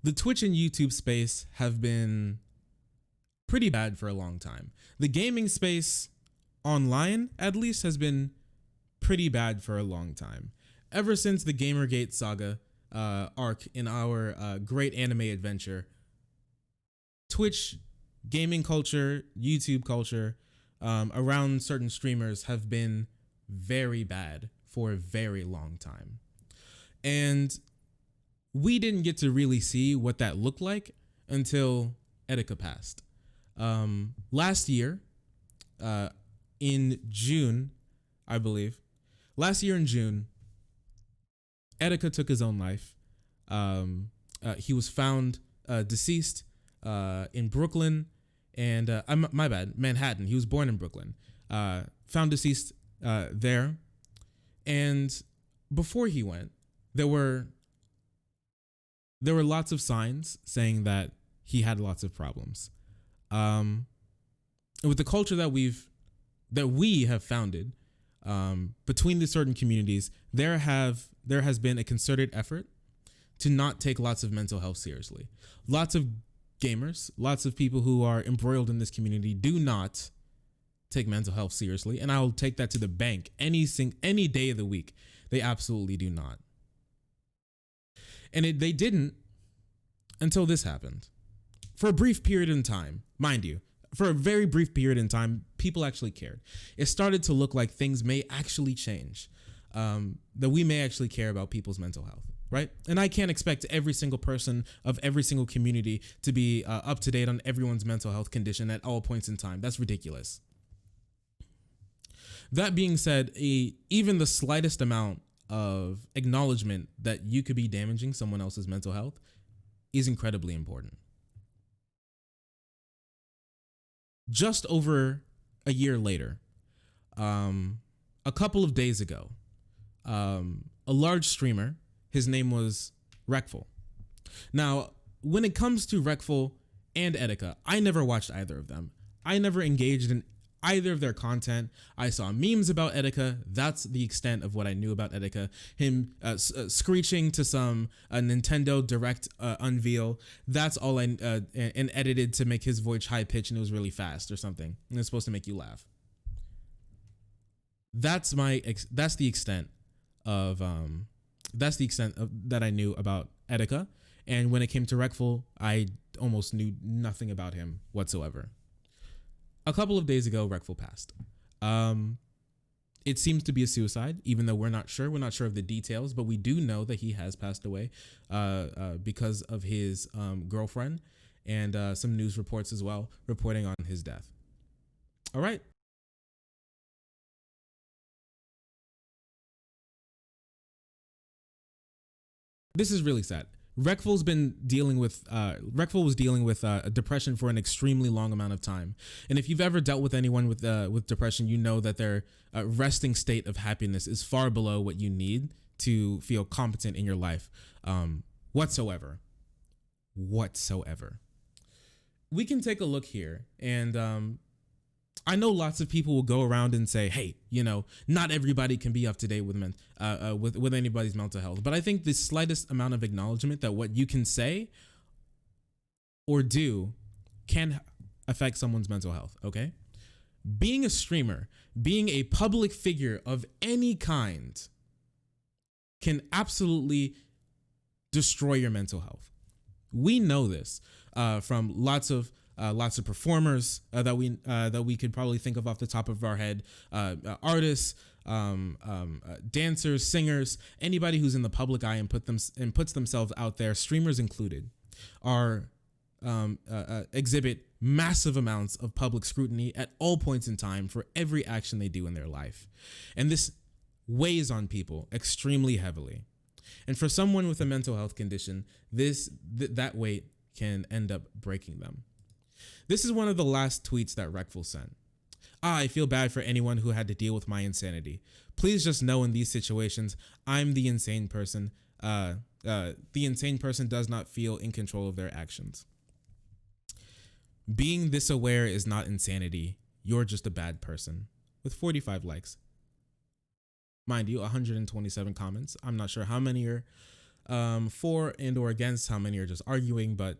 The Twitch and YouTube space have been pretty bad for a long time. The gaming space online, at least, has been pretty bad for a long time. Ever since the Gamergate saga arc in our great anime adventure, Twitch gaming culture, YouTube culture around certain streamers have been very bad for a very long time. And we didn't get to really see what that looked like until Etika passed. Last year, in June, I believe, Etika took his own life. He was found deceased in Brooklyn, and my bad, Manhattan. He was born in Brooklyn. Found deceased there, and before he went, there were lots of signs saying that he had lots of problems. And with the culture that we have founded between the certain communities, there has been a concerted effort to not take lots of mental health seriously. Lots of gamers, lots of people who are embroiled in this community do not take mental health seriously, and I will take that to the bank any day of the week. They absolutely do not. And they didn't until this happened. For a brief period in time, mind you, for a very brief period in time, people actually cared. It started to look like things may actually change, that we may actually care about people's mental health, right? And I can't expect every single person of every single community to be up to date on everyone's mental health condition at all points in time. That's ridiculous. That being said, even the slightest amount of acknowledgement that you could be damaging someone else's mental health is incredibly important. Just over a year later, a couple of days ago, a large streamer, his name was Reckful. Now, when it comes to Reckful and Etika, I never watched either of them. I never engaged in either of their content. I saw memes about Etika. That's the extent of what I knew about Etika. Him screeching to some Nintendo Direct unveil. That's all I and edited to make his voice high pitched, and it was really fast or something. And it's supposed to make you laugh. That's the extent of that I knew about Etika. And when it came to Reckful, I almost knew nothing about him whatsoever. A couple of days ago, Reckful passed. It seems to be a suicide, even though we're not sure. We're not sure of the details, but we do know that he has passed away because of his girlfriend, and some news reports as well reporting on his death. All right. This is really sad. Reckful was dealing with depression for an extremely long amount of time, and if you've ever dealt with anyone with depression, you know that their resting state of happiness is far below what you need to feel competent in your life, whatsoever. We can take a look here, and I know lots of people will go around and say, hey, not everybody can be up to date with with anybody's mental health. But I think the slightest amount of acknowledgement that what you can say or do can affect someone's mental health, okay? Being a streamer, being a public figure of any kind can absolutely destroy your mental health. We know this from lots of performers that we could probably think of off the top of our head, artists, dancers, singers, anybody who's in the public eye and puts themselves out there, streamers included, are exhibit massive amounts of public scrutiny at all points in time for every action they do in their life, and this weighs on people extremely heavily. And for someone with a mental health condition, that weight can end up breaking them. This is one of the last tweets that Reckful sent. I feel bad for anyone who had to deal with my insanity. Please just know in these situations, I'm the insane person. The insane person does not feel in control of their actions. Being this aware is not insanity. You're just a bad person. With 45 likes. Mind you, 127 comments. I'm not sure how many are for and or against. How many are just arguing? But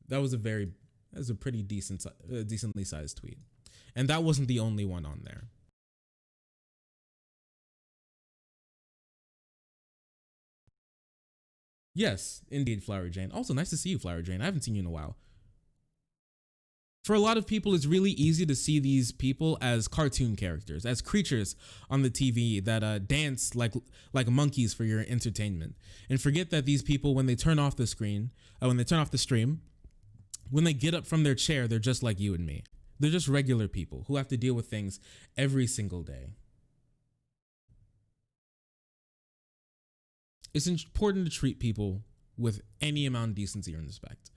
that was a pretty decently sized tweet, and that wasn't the only one on there. Yes, indeed, Flower Jane. Also, nice to see you, Flower Jane. I haven't seen you in a while. For a lot of people, it's really easy to see these people as cartoon characters, as creatures on the TV that dance like monkeys for your entertainment, and forget that these people, when they turn off the screen, when they turn off the stream, when they get up from their chair, they're just like you and me. They're just regular people who have to deal with things every single day. It's important to treat people with any amount of decency and respect.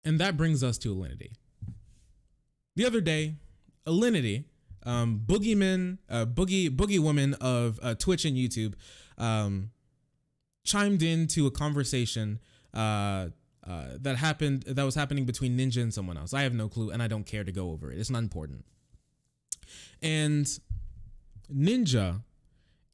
And that brings us to Alinity. The other day, Alinity, boogie woman of Twitch and YouTube, chimed into a conversation that was happening between Ninja and someone else. I have no clue, and I don't care to go over it. It's not important. And Ninja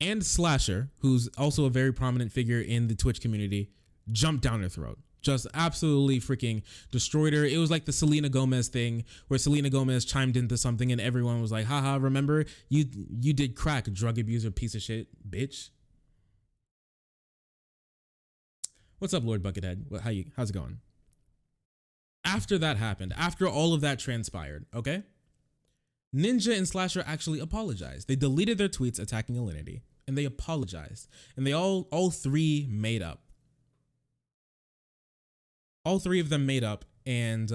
and Slasher, who's also a very prominent figure in the Twitch community, jumped down her throat. Just absolutely freaking destroyed her. It was like the Selena Gomez thing, where Selena Gomez chimed into something and everyone was like, haha, remember? You did crack, drug abuser, piece of shit, bitch. What's up, Lord Buckethead? How's it going? After that happened, after all of that transpired, okay? Ninja and Slasher actually apologized. They deleted their tweets attacking Alinity, and they apologized. And they all three made up. All three of them made up, and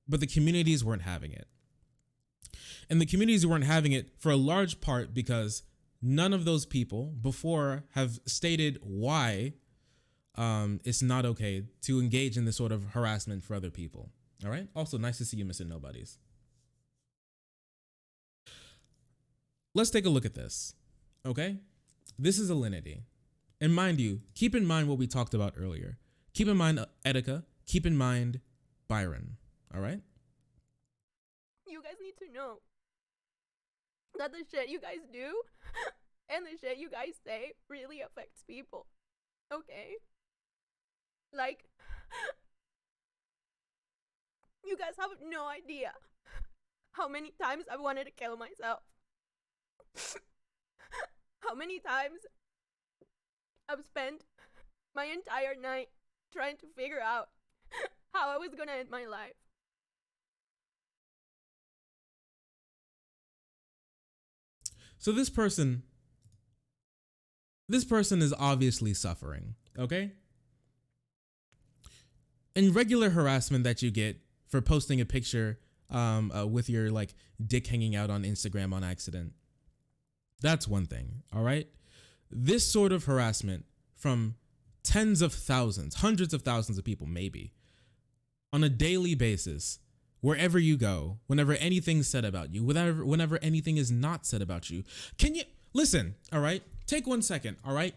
but the communities weren't having it. And the communities weren't having it for a large part because none of those people before have stated why it's not okay to engage in this sort of harassment for other people. All right. Also, nice to see you, Mr. Nobodies. Let's take a look at this. Okay. This is Alinity. And mind you, keep in mind what we talked about earlier. Keep in mind Etika. Keep in mind Byron. All right? You guys need to know that the shit you guys do and the shit you guys say really affects people. Okay? Like, you guys have no idea how many times I've wanted to kill myself. How many times I've spent my entire night trying to figure out how I was gonna end my life. So this person is obviously suffering, okay? And regular harassment that you get for posting a picture with your like dick hanging out on Instagram on accident, that's one thing, all right? This sort of harassment from tens of thousands, hundreds of thousands of people, maybe, on a daily basis, wherever you go, whenever anything's said about you, whenever anything is not said about you. Can you listen? All right, take 1 second. All right,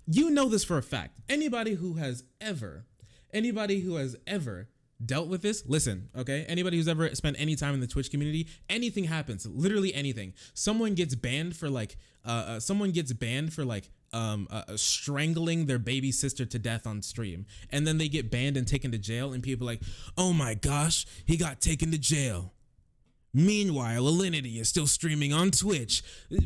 you know this for a fact. Anybody who has ever dealt with this, listen, okay? Anybody who's ever spent any time in the Twitch community, anything happens, literally anything. Someone gets banned for strangling their baby sister to death on stream, and then they get banned and taken to jail, and people are like, oh my gosh, he got taken to jail. Meanwhile, Alinity is still streaming on Twitch.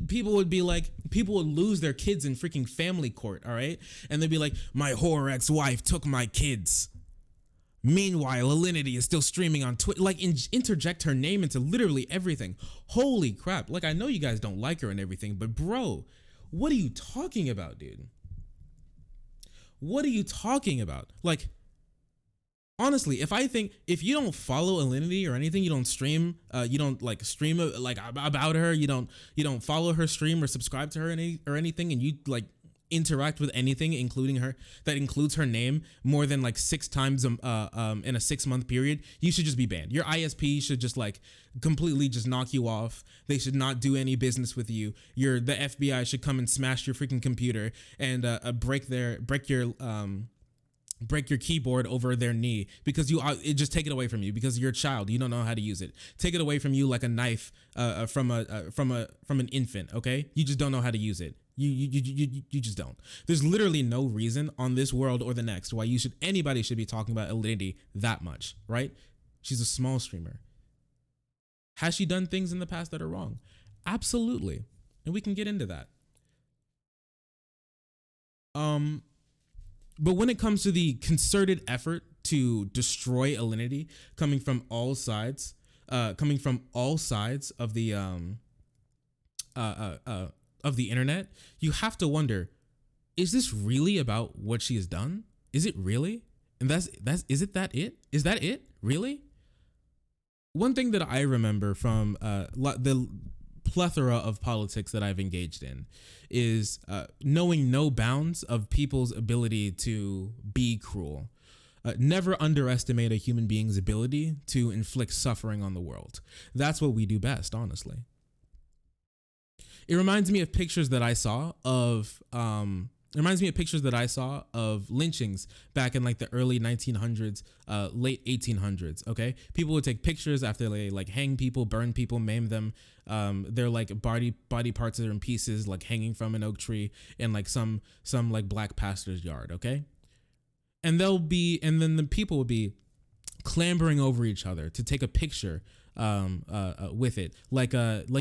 People would lose their kids in freaking family court, all right? And they'd be like, my whore ex-wife took my kids. Meanwhile, Alinity is still streaming on Twitch. Like, interject her name into literally everything. Holy crap. Like, I know you guys don't like her and everything, but bro, what are you talking about, dude? What are you talking about? Like, honestly, if you don't follow Alinity or anything, you don't stream, you don't like stream like about her, you don't follow her stream or subscribe to her or anything, and you like interact with anything including her that includes her name more than like 6 times in a 6-month period, you should just be banned. Your ISP should just like completely just knock you off. They should not do any business with you. The FBI should come and smash your freaking computer and break your keyboard over their knee because it just take it away from you because you're a child. You don't know how to use it. Take it away from you like a knife from an infant. Okay, you just don't know how to use it. You just don't. There's literally no reason on this world or the next why anybody should be talking about Alinity that much, right? She's a small streamer. Has she done things in the past that are wrong? Absolutely. And we can get into that. But when it comes to the concerted effort to destroy Alinity coming from all sides of the internet, you have to wonder, is this really about what she has done? Is it really? And is that it? Really? One thing that I remember from the plethora of politics that I've engaged in is knowing no bounds of people's ability to be cruel. Never underestimate a human being's ability to inflict suffering on the world. That's what we do best, honestly. It reminds me of pictures that I saw of lynchings back in like the early 1900s, late 1800s. Okay, people would take pictures after they like hang people, burn people, maim them. They're like body parts that are in pieces, like hanging from an oak tree in like some like black pastor's yard. Okay, and then the people would be clambering over each other to take a picture with it, like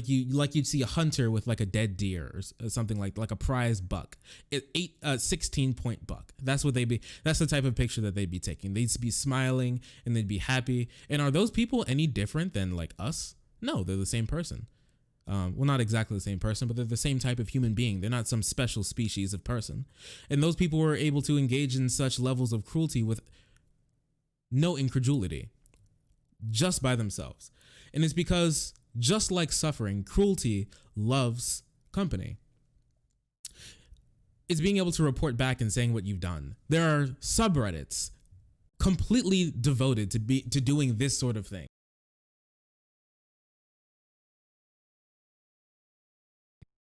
you'd see a hunter with like a dead deer or something like a prize buck, 16-point buck. That's the type of picture that they'd be taking. They'd be smiling and they'd be happy. And are those people any different than like us? No, they're the same person. Well, not exactly the same person, but they're the same type of human being. They're not some special species of person. And those people were able to engage in such levels of cruelty with no incredulity, just by themselves. And it's because, just like suffering, cruelty loves company. It's being able to report back and saying what you've done. There are subreddits completely devoted to doing this sort of thing.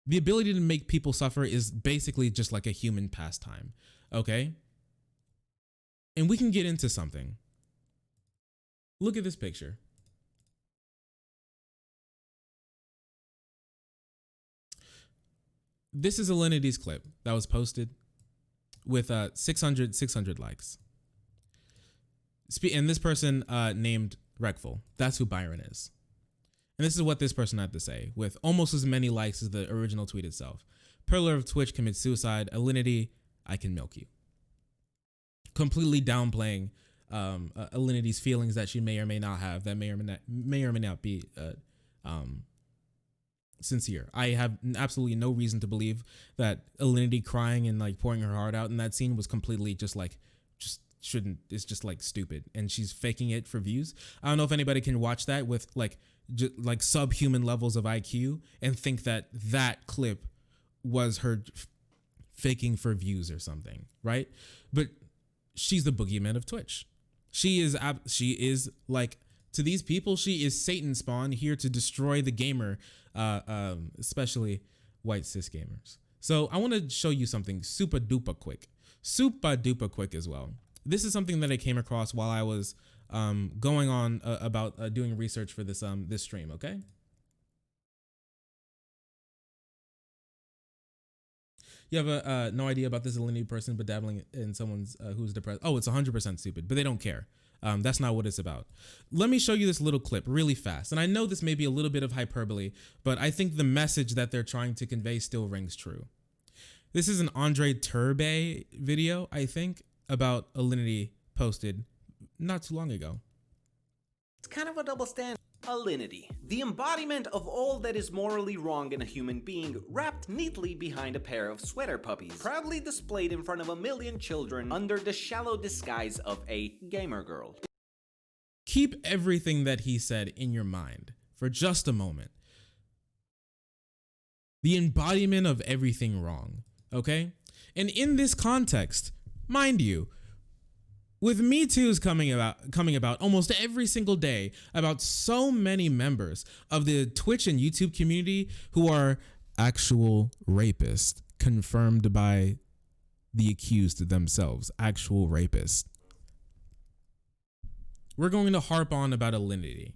The ability to make people suffer is basically just like a human pastime, okay? And we can get into something. Look at this picture. This is Alinity's clip that was posted with 600 likes. And this person named Reckful. That's who Byron is. And this is what this person had to say with almost as many likes as the original tweet itself. Pillar of Twitch commits suicide. Alinity, I can milk you. Completely downplaying Alinity's feelings that she may or may not have, that may or may not be sincere. I have absolutely no reason to believe that Alinity crying and like pouring her heart out in that scene was completely it's just like stupid, and she's faking it for views. I don't know if anybody can watch that with like subhuman levels of IQ and think that that clip was her faking for views or something, right? But she's the boogeyman of Twitch. She is like, to these people, she is Satan spawn here to destroy the gamer, especially white cis gamers. So I want to show you something super duper quick as well. This is something that I came across while I was going on about doing research for this stream. Okay. You have no idea about this Alinity person, but dabbling in someone's who's depressed. Oh, it's 100% stupid, but they don't care. That's not what it's about. Let me show you this little clip really fast. And I know this may be a little bit of hyperbole, but I think the message that they're trying to convey still rings true. This is an Andre Turbe video, I think, about Alinity posted not too long ago. It's kind of a double standard. Alinity, the embodiment of all that is morally wrong in a human being, wrapped neatly behind a pair of sweater puppies, proudly displayed in front of 1 million children under the shallow disguise of a gamer girl. Keep everything that he said in your mind for just a moment. The embodiment of everything wrong, okay? And in this context, mind you, with Me Too's coming about almost every single day about so many members of the Twitch and YouTube community who are actual rapists, confirmed by the accused themselves, actual rapists. We're going to harp on about Alinity.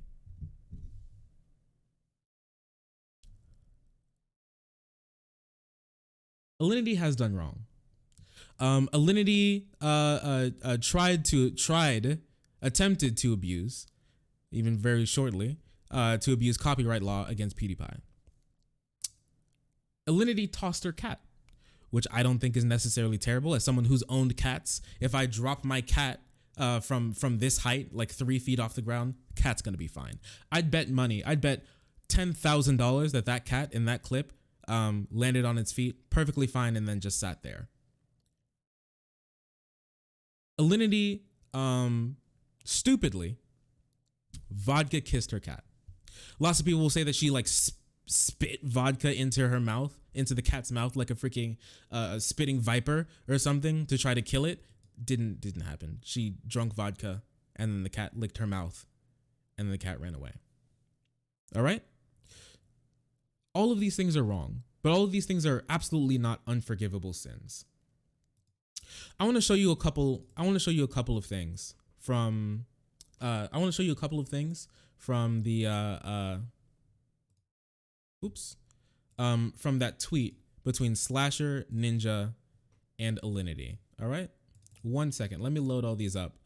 Alinity has done wrong. Alinity attempted to abuse, even very shortly, to abuse copyright law against PewDiePie. Alinity tossed her cat, which I don't think is necessarily terrible. As someone who's owned cats, if I drop my cat from this height, like 3 feet off the ground, cat's gonna be fine. I'd bet $10,000 that cat in that clip landed on its feet perfectly fine and then just sat there. Alinity stupidly vodka kissed her cat. Lots of people will say that she like spit vodka into her mouth, into the cat's mouth, like a freaking spitting viper or something to try to kill it. Didn't happen. She drunk vodka and then the cat licked her mouth and then the cat ran away. All right? All of these things are wrong, but all of these things are absolutely not unforgivable sins. I want to show you a couple of things from from that tweet between Slasher, Ninja, and Alinity. All right? 1 second. Let me load all these up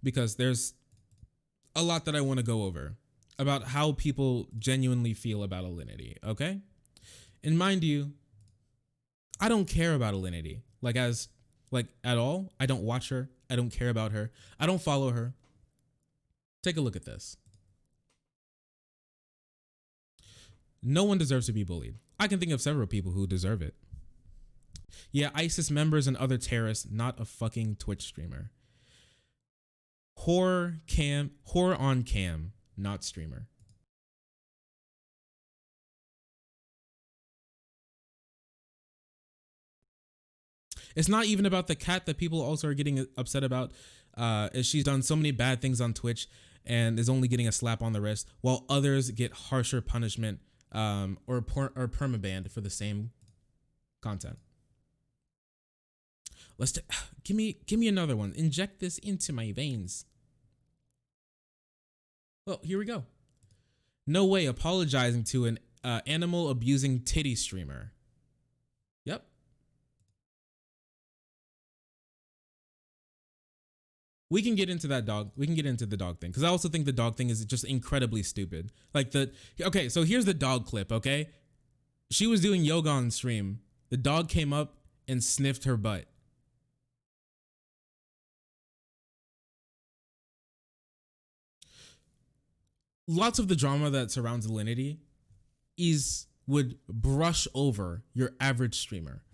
because there's a lot that I want to go over about how people genuinely feel about Alinity, okay? And mind you, I don't care about Alinity at all. I don't watch her. I don't care about her. I don't follow her. Take a look at this. No one deserves to be bullied. I can think of several people who deserve it. Yeah, ISIS members and other terrorists, not a fucking Twitch streamer. Horror on cam, not streamer. It's not even about the cat that people also are getting upset about. She's done so many bad things on Twitch and is only getting a slap on the wrist, while others get harsher punishment or permabanned for the same content. Give me another one. Inject this into my veins. Well, here we go. No way apologizing to an animal abusing titty streamer. Yep. We can get into that dog. We can get into the dog thing because I also think the dog thing is just incredibly stupid. Okay, so here's the dog clip, okay? She was doing yoga on stream. The dog came up and sniffed her butt. Lots of the drama that surrounds Alinity would brush over your average streamer.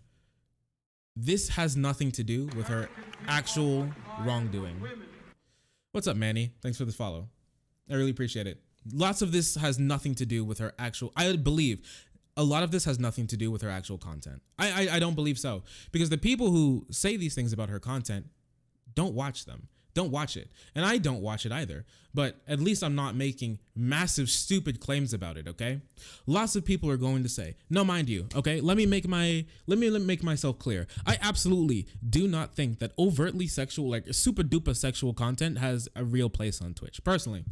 This has nothing to do with her actual wrongdoing. What's up, Manny? Thanks for the follow. I really appreciate it. Lots of this has nothing to do with her actual, I believe a lot of this has nothing to do with her actual content. I don't believe so, because the people who say these things about her content don't watch them. Don't watch it. And I don't watch it either. But at least I'm not making massive, stupid claims about it, okay? Lots of people are going to say, no, mind you, okay? Let me make myself clear. I absolutely do not think that overtly sexual, like super duper sexual content has a real place on Twitch. Personally,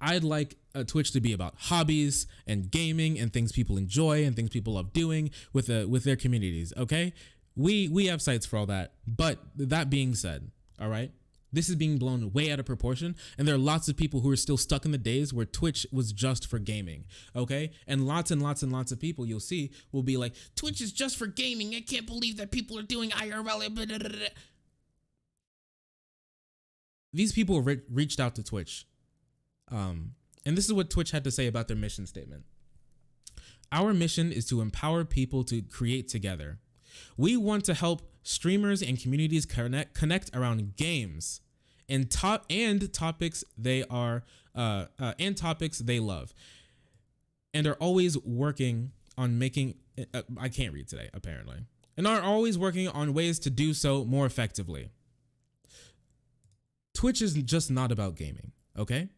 I'd like Twitch to be about hobbies and gaming and things people enjoy and things people love doing with their communities, okay? We have sites for all that. But that being said, all right, this is being blown way out of proportion, and there are lots of people who are still stuck in the days where Twitch was just for gaming, okay? And lots of people you'll see will be like, Twitch is just for gaming. I can't believe that people are doing IRL. These people reached out to Twitch, and this is what Twitch had to say about their mission statement. Our mission is to empower people to create together. We want to help streamers and communities connect around games and topics they love, and are always working on making. I can't read today, apparently, and are always working on ways to do so more effectively. Twitch is just not about gaming, okay?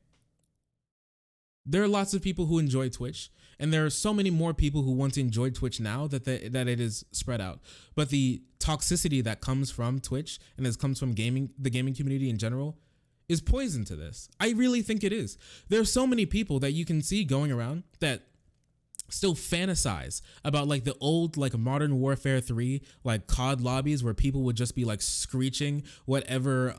There are lots of people who enjoy Twitch, and there are so many more people who want to enjoy Twitch now that it is spread out. But the toxicity that comes from Twitch and that comes from the gaming community in general is poison to this. I really think it is. There are so many people that you can see going around that still fantasize about like the old like Modern Warfare 3 like COD lobbies where people would just be like screeching whatever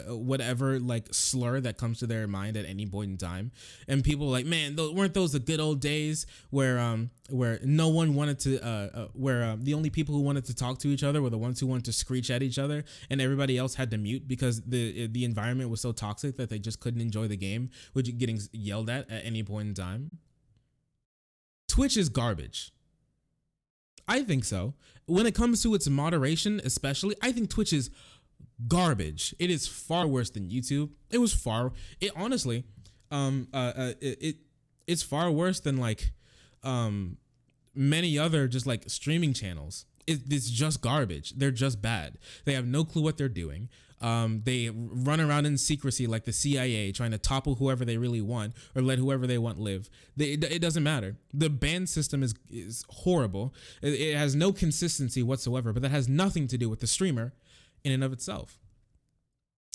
whatever like slur that comes to their mind at any point in time, and people like, man, weren't those the good old days where no one wanted to where the only people who wanted to talk to each other were the ones who wanted to screech at each other, and everybody else had to mute because the environment was so toxic that they just couldn't enjoy the game with getting yelled at any point in time. Twitch is garbage. I think so. When it comes to its moderation, especially, I think Twitch is garbage. It is far worse than YouTube. It's far worse than like many other just like streaming channels. It's just garbage. They're just bad. They have no clue what they're doing. They run around in secrecy like the CIA, trying to topple whoever they really want or let whoever they want live. It doesn't matter. The ban system is horrible. It has no consistency whatsoever, but that has nothing to do with the streamer in and of itself.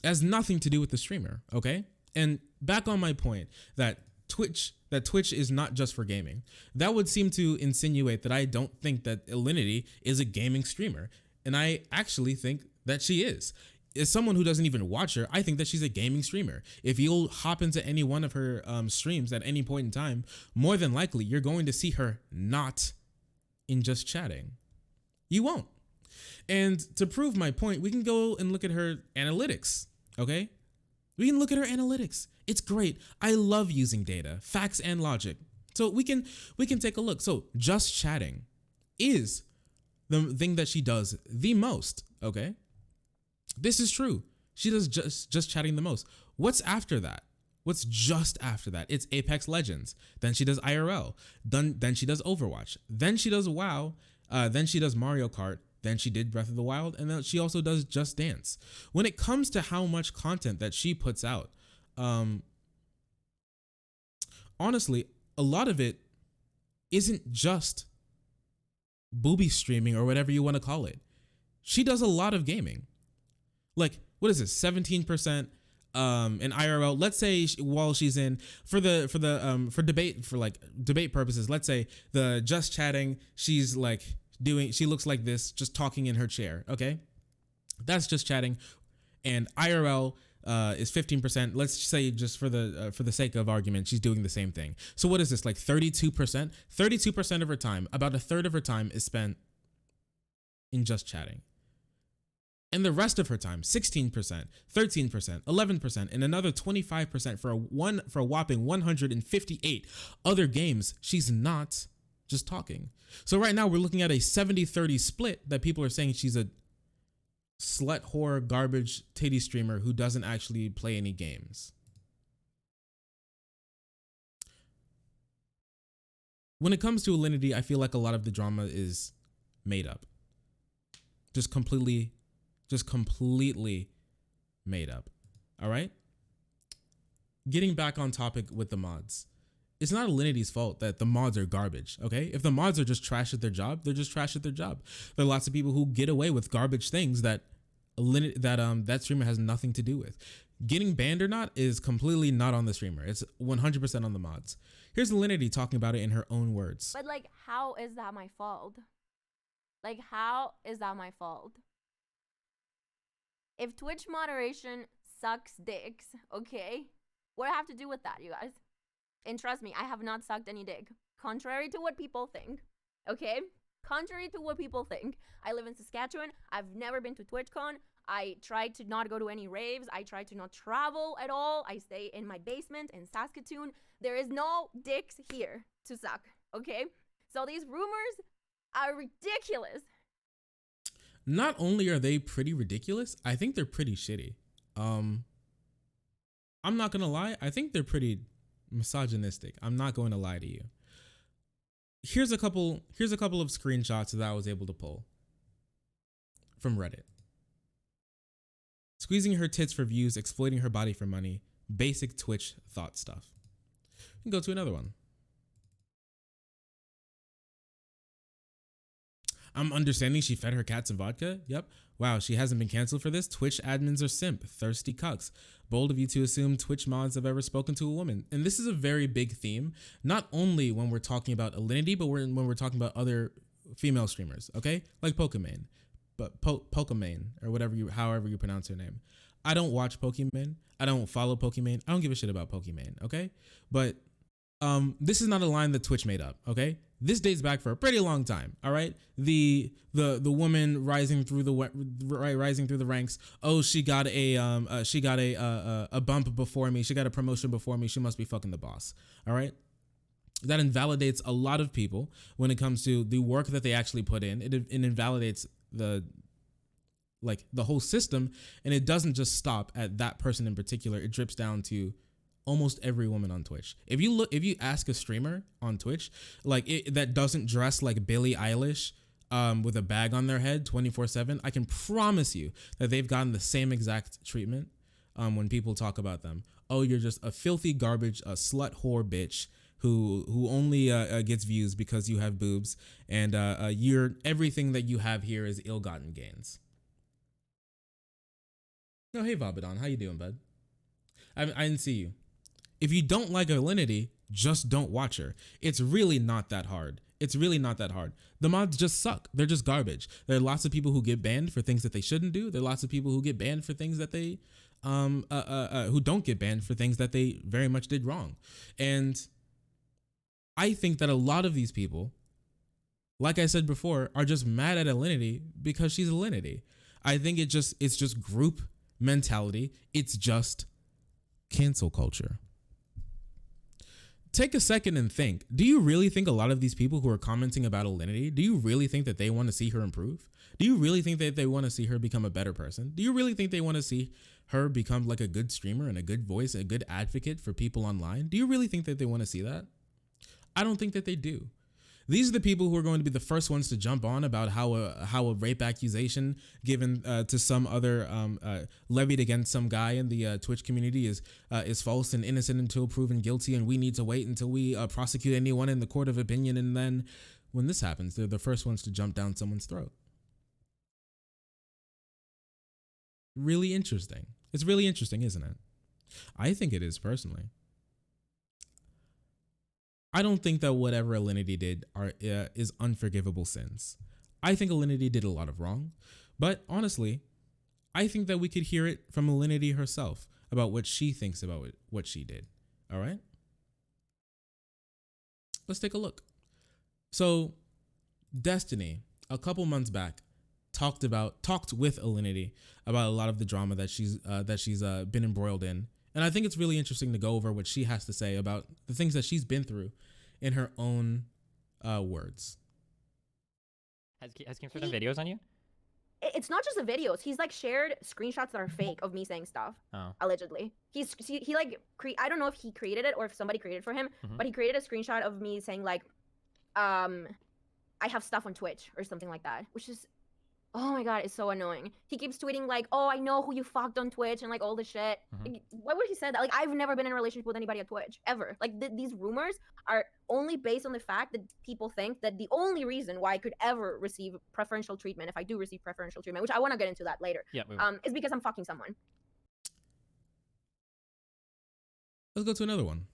It has nothing to do with the streamer, okay? And back on my point that Twitch is not just for gaming. That would seem to insinuate that I don't think that Alinity is a gaming streamer. And I actually think that she is. As someone who doesn't even watch her, I think that she's a gaming streamer. If you'll hop into any one of her streams at any point in time, more than likely you're going to see her not in just chatting. You won't. And to prove my point, we can go and look at her analytics, okay? We can look at her analytics. It's great. I love using data, facts and logic. So we can take a look. So just chatting is the thing that she does the most, okay? This is true. She does just chatting the most. What's after that? What's just after that? It's Apex Legends. Then she does IRL. Then she does Overwatch. Then she does WoW. Then she does Mario Kart. Then she did Breath of the Wild. And then she also does Just Dance. When it comes to how much content that she puts out, honestly, a lot of it isn't just booby streaming or whatever you want to call it. She does a lot of gaming. Like, what is this? 17% in IRL. Let's say while she's in for debate purposes, let's say the just chatting, she looks like this, just talking in her chair. Okay. That's just chatting. And IRL is 15%. Let's say just for the sake of argument, she's doing the same thing. So what is this? Like 32%? 32% of her time, about a third of her time is spent in just chatting. And the rest of her time, 16%, 13%, 11%, and another 25% for a whopping 158 other games, she's not just talking. So right now we're looking at a 70-30 split that people are saying she's a slut whore garbage titty streamer who doesn't actually play any games. When it comes to Alinity, I feel like a lot of the drama is made up. Just completely made up. All right. Getting back on topic with the mods. It's not Alinity's fault that the mods are garbage. Okay. If the mods are just trash at their job, they're just trash at their job. There are lots of people who get away with garbage things that that streamer has nothing to do with. Getting banned or not is completely not on the streamer. It's 100% on the mods. Here's Alinity talking about it in her own words. But like, how is that my fault? Like, how is that my fault? If Twitch moderation sucks dicks, okay, what do I have to do with that, you guys? And trust me, I have not sucked any dick. Contrary to what people think, okay? Contrary to what people think. I live in Saskatchewan. I've never been to TwitchCon. I try to not go to any raves. I try to not travel at all. I stay in my basement in Saskatoon. There is no dicks here to suck, okay? So these rumors are ridiculous. Not only are they pretty ridiculous, I think they're pretty shitty. I'm not gonna lie, I think they're pretty misogynistic. I'm not going to lie to you. Here's a couple of screenshots that I was able to pull from Reddit. Squeezing her tits for views, exploiting her body for money, basic Twitch thought stuff. We can go to another one. I'm understanding she fed her cats some vodka. Yep. Wow, she hasn't been canceled for this? Twitch admins are simp, thirsty cucks. Bold of you to assume Twitch mods have ever spoken to a woman. And this is a very big theme, not only when we're talking about Alinity, but when we're talking about other female streamers, okay? Like Pokimane, but Pokimane, or however you pronounce her name. I don't watch Pokimane. I don't follow Pokimane. I don't give a shit about Pokimane, okay? But this is not a line that Twitch made up, okay? This dates back for a pretty long time, all right? The woman rising through the ranks. Oh, she got a bump before me. She got a promotion before me. She must be fucking the boss, all right? That invalidates a lot of people when it comes to the work that they actually put in. It invalidates the whole system, and it doesn't just stop at that person in particular. It drips down to almost every woman on Twitch. If you ask a streamer on Twitch, that doesn't dress like Billie Eilish, with a bag on their head 24/7, I can promise you that they've gotten the same exact treatment, when people talk about them. Oh, you're just a filthy garbage, a slut whore bitch who only gets views because you have boobs, and everything that you have here is ill-gotten gains. Oh, hey Vabadon, how you doing, bud? I didn't see you. If you don't like Alinity, just don't watch her. It's really not that hard. The mods just suck. They're just garbage. There are lots of people who get banned for things that they shouldn't do. There are lots of people who get banned for things that they, who don't get banned for things that they very much did wrong. And I think that a lot of these people, like I said before, are just mad at Alinity because she's Alinity. I think it's just group mentality. It's just cancel culture. Take a second and think. Do you really think a lot of these people who are commenting about Alinity, do you really think that they want to see her improve? Do you really think that they want to see her become a better person? Do you really think they want to see her become like a good streamer and a good voice, a good advocate for people online? Do you really think that they want to see that? I don't think that they do. These are the people who are going to be the first ones to jump on about how a rape accusation given to some other levied against some guy in the Twitch community is false and innocent until proven guilty, and we need to wait until we prosecute anyone in the court of opinion. And then when this happens, they're the first ones to jump down someone's throat. Really interesting. It's really interesting, isn't it? I think it is, personally. I don't think that whatever Alinity did is unforgivable sins. I think Alinity did a lot of wrong, but honestly, I think that we could hear it from Alinity herself about what she thinks about what she did. All right? Let's take a look. So, Destiny, a couple months back, talked with Alinity about a lot of the drama that she's been embroiled in. And I think it's really interesting to go over what she has to say about the things that she's been through in her own words. Has Kim done videos on you? It's not just the videos. He's like shared screenshots that are fake of me saying stuff. Oh. Allegedly. He I don't know if he created it or if somebody created it for him, but he created a screenshot of me saying like, I have stuff on Twitch or something like that, which is, oh my god, it's so annoying. He keeps tweeting like, oh, I know who you fucked on Twitch and like all this shit. Like, why would he say that? Like, I've never been in a relationship with anybody at Twitch, ever. Like, these rumors are only based on the fact that people think that the only reason why I could ever receive preferential treatment, if I do receive preferential treatment, which I want to get into that later, is because I'm fucking someone. Let's go to another one.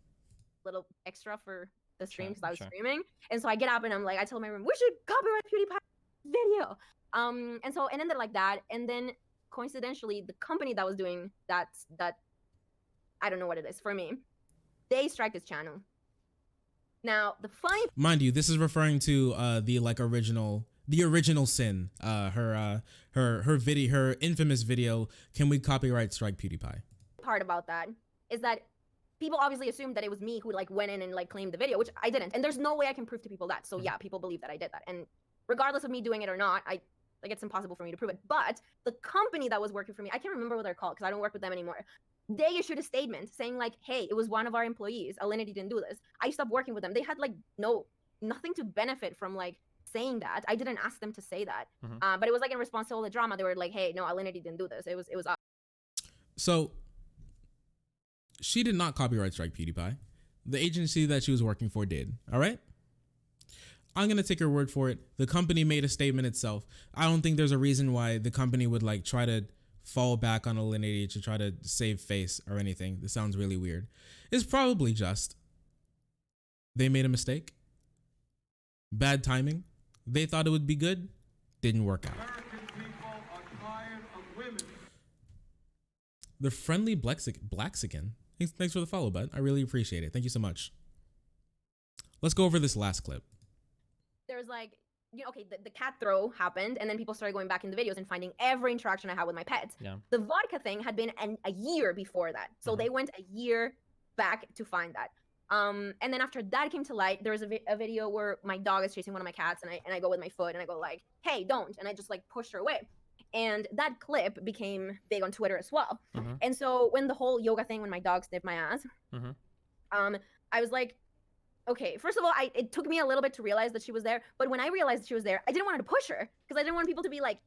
Little extra for the stream because I was streaming. And so I get up and I'm like, I tell my room, we should copyright PewDiePie video. And it ended like that, and then coincidentally, the company that was doing that I don't know what it is for me, they strike his channel. Now the funny, mind you, this is referring to the original sin, her video, her infamous video. Can we copyright strike PewDiePie? Part about that is that people obviously assumed that it was me who like went in and like claimed the video, which I didn't, and there's no way I can prove to people that. So yeah, people believe that I did that, and regardless of me doing it or not, it's impossible for me to prove it. But the company that was working for me, I can't remember what they're called because I don't work with them anymore. They issued a statement saying like, hey, it was one of our employees. Alinity didn't do this. I stopped working with them. They had like nothing to benefit from like saying that. I didn't ask them to say that. But it was like in response to all the drama. They were like, hey, no, Alinity didn't do this. It was us. So she did not copyright strike PewDiePie. The agency that she was working for did. All right. I'm gonna take her word for it. The company made a statement itself. I don't think there's a reason why the company would like try to fall back on Alinity to try to save face or anything. This sounds really weird. It's probably just they made a mistake. Bad timing. They thought it would be good. Didn't work out. American people are tired of women. The friendly Blaxican. Thanks for the follow, bud. I really appreciate it. Thank you so much. Let's go over this last clip. There's like, okay, the cat throw happened, and then people started going back in the videos and finding every interaction I had with my pets. Yeah. The vodka thing had been a year before that, so they went a year back to find that. And then after that came to light, there was a video where my dog is chasing one of my cats, and I go with my foot and I go like, hey, don't, and I just like pushed her away. And that clip became big on Twitter as well. And so when the whole yoga thing, when my dog sniffed my ass, I was like, okay, first of all, it took me a little bit to realize that she was there, but when I realized that she was there, I didn't want to push her because I didn't want people to be like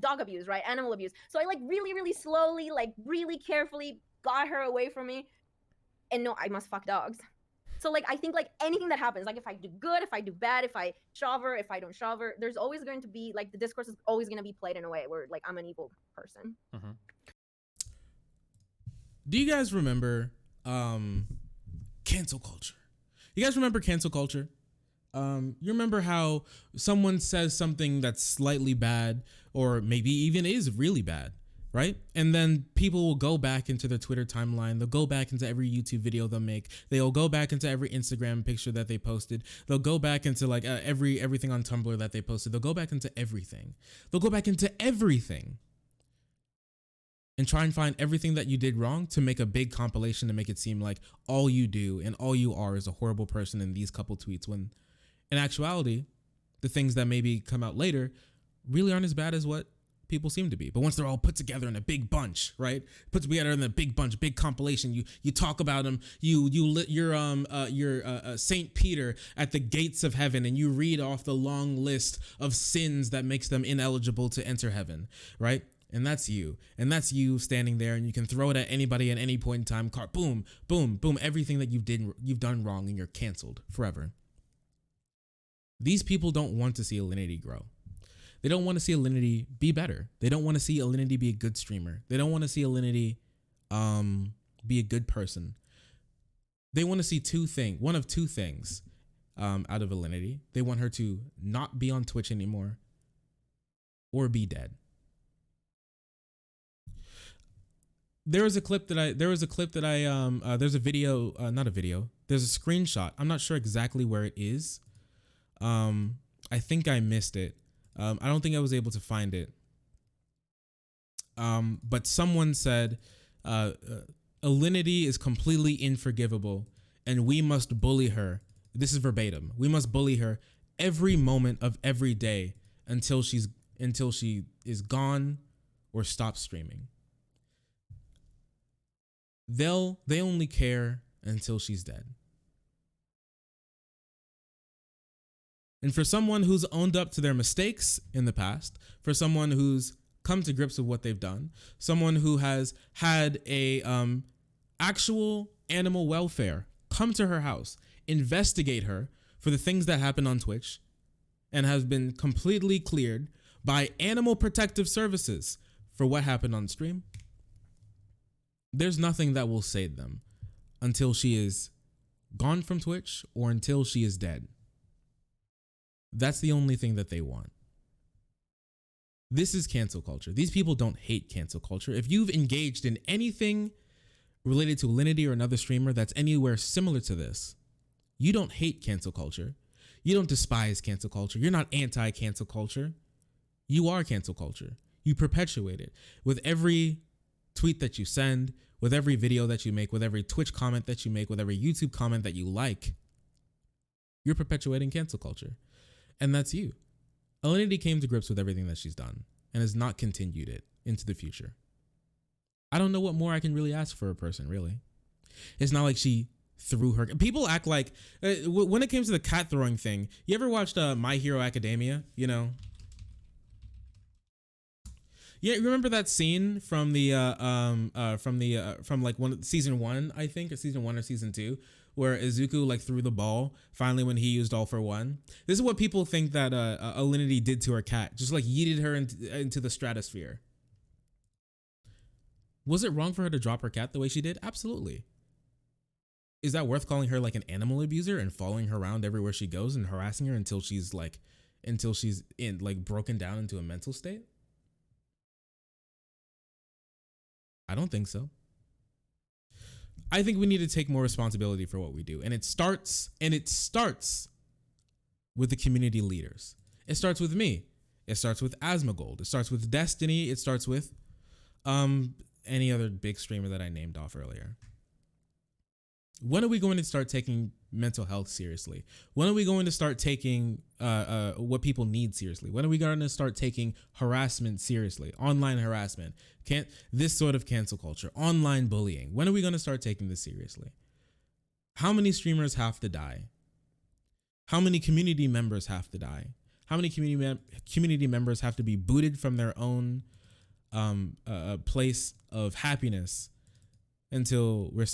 dog abuse, right? Animal abuse. So I like really, really slowly, like really carefully got her away from me. And no, I must fuck dogs. So like, I think like anything that happens, like if I do good, if I do bad, if I shove her, if I don't shove her, there's always going to be like the discourse is always going to be played in a way where like I'm an evil person. Do you guys remember cancel culture? You guys remember cancel culture? You remember how someone says something that's slightly bad or maybe even is really bad, right? And then people will go back into their Twitter timeline. They'll go back into every YouTube video they'll make. They'll go back into every Instagram picture that they posted. They'll go back into like everything on Tumblr that they posted. They'll go back into everything. They'll go back into everything and try and find everything that you did wrong to make a big compilation to make it seem like all you do and all you are is a horrible person in these couple tweets, when in actuality, the things that maybe come out later really aren't as bad as what people seem to be. But once they're all put together in a big bunch, right? Put together in a big bunch, big compilation, you talk about them, you're Saint Peter at the gates of heaven, and you read off the long list of sins that makes them ineligible to enter heaven, right? And that's you. And that's you standing there, and you can throw it at anybody at any point in time. Boom, boom, boom. Everything that you've done wrong, and you're canceled forever. These people don't want to see Alinity grow. They don't want to see Alinity be better. They don't want to see Alinity be a good streamer. They don't want to see Alinity be a good person. They want to see one of two things out of Alinity. They want her to not be on Twitch anymore or be dead. There's a screenshot. I'm not sure exactly where it is. I think I missed it. I don't think I was able to find it. But someone said, Alinity is completely unforgivable and we must bully her. This is verbatim. We must bully her every moment of every day until she is gone or stops streaming. They only care until she's dead. And for someone who's owned up to their mistakes in the past, for someone who's come to grips with what they've done, someone who has had a actual animal welfare come to her house, investigate her for the things that happened on Twitch, and has been completely cleared by Animal Protective Services for what happened on stream, there's nothing that will save them until she is gone from Twitch or until she is dead. That's the only thing that they want. This is cancel culture. These people don't hate cancel culture. If you've engaged in anything related to Alinity or another streamer that's anywhere similar to this, you don't hate cancel culture. You don't despise cancel culture. You're not anti-cancel culture. You are cancel culture. You perpetuate it with every tweet that you send, with every video that you make, with every Twitch comment that you make, with every YouTube comment that you like. You're perpetuating cancel culture. And that's you. Alinity came to grips with everything that she's done and has not continued it into the future. I don't know what more I can really ask for a person, really. It's not like she threw her. People act like, when it came to the cat throwing thing, you ever watched My Hero Academia? You Yeah, remember that scene from the from like season 1, I think, or season 1 or season 2, where Izuku like threw the ball finally when he used all for one. This is what people think that Alinity did to her cat, just like yeeted her into the stratosphere. Was it wrong for her to drop her cat the way she did? Absolutely. Is that worth calling her like an animal abuser and following her around everywhere she goes and harassing her until she's in like broken down into a mental state? I don't think so. I think we need to take more responsibility for what we do. And it starts with the community leaders. It starts with me. It starts with Asmongold. It starts with Destiny. It starts with any other big streamer that I named off earlier. When are we going to start taking mental health seriously? When are we going to start taking what people need seriously? When are we going to start taking harassment seriously? Online harassment, this sort of cancel culture, online bullying. When are we going to start taking this seriously? How many streamers have to die? How many community members have to die? How many community members have to be booted from their own place of happiness until we're